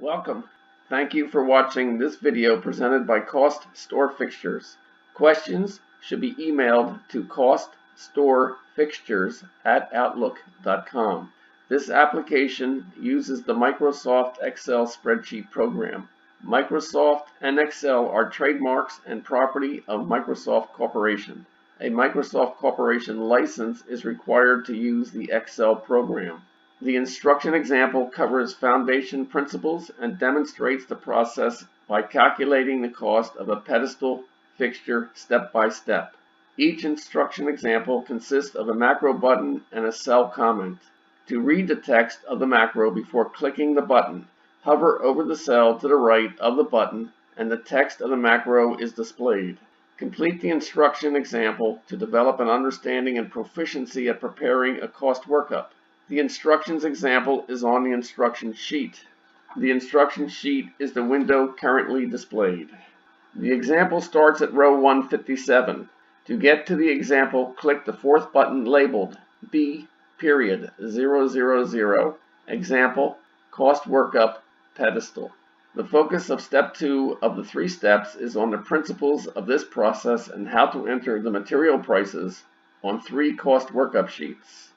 Welcome. Thank you for watching this video presented by CostStoreFixtures. Questions should be emailed to CostStoreFixtures@outlook.com. This application uses the Microsoft Excel spreadsheet program. Microsoft and Excel are trademarks and property of Microsoft Corporation. A Microsoft Corporation license is required to use the Excel program. The instruction example covers foundation principles and demonstrates the process by calculating the cost of a pedestal fixture step by step. Each instruction example consists of a macro button and a cell comment. To read the text of the macro before clicking the button, hover over the cell to the right of the button and the text of the macro is displayed. Complete the instruction example to develop an understanding and proficiency at preparing a cost workup. The instructions example is on the instruction sheet. The instruction sheet is the window currently displayed. The example starts at row 157. To get to the example, click the fourth button labeled B.000 Example Cost Workup Pedestal. The focus of step 2 of the 3 steps is on the principles of this process and how to enter the material prices on 3 cost workup sheets.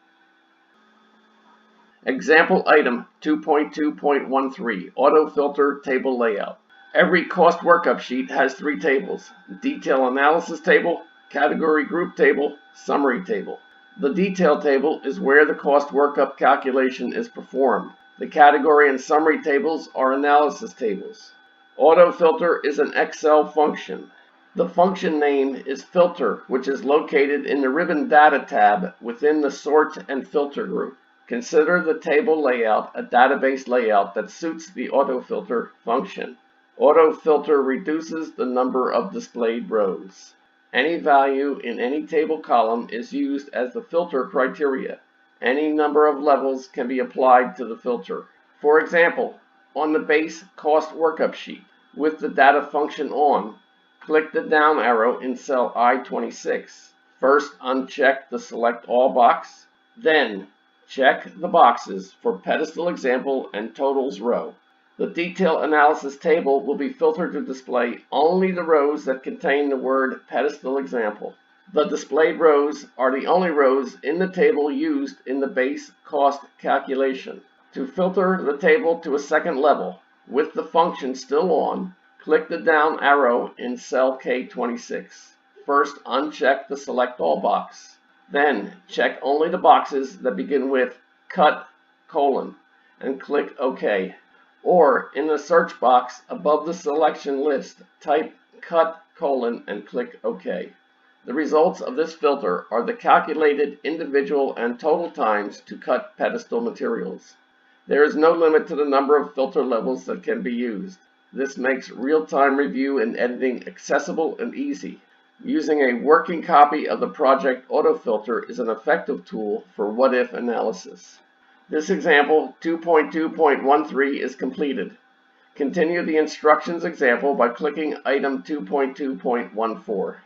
Example item 2.2.13 AutoFilter Table Layout. Every cost workup sheet has 3 tables: Detail Analysis Table, Category Group Table, Summary Table. The Detail Table is where the cost workup calculation is performed. The Category and Summary tables are analysis tables. AutoFilter is an Excel function. The function name is Filter, which is located in the Ribbon Data tab within the Sort and Filter group. Consider the table layout a database layout that suits the AutoFilter function. AutoFilter reduces the number of displayed rows. Any value in any table column is used as the filter criteria. Any number of levels can be applied to the filter. For example, on the base cost workup sheet, with the data function on, click the down arrow in cell I-26. First, uncheck the Select All box, then check the boxes for pedestal example and totals row. The detail analysis table will be filtered to display only the rows that contain the word pedestal example. The displayed rows are the only rows in the table used in the base cost calculation. To filter the table to a second level, with the function still on, click the down arrow in cell K26. First, uncheck the Select All box. Then, check only the boxes that begin with cut, and click OK. Or, in the search box above the selection list, type cut, and click OK. The results of this filter are the calculated individual and total times to cut pedestal materials. There is no limit to the number of filter levels that can be used. This makes real-time review and editing accessible and easy. Using a working copy of the project AutoFilter is an effective tool for what-if analysis. This example 2.2.13 is completed. Continue the instructions example by clicking item 2.2.14.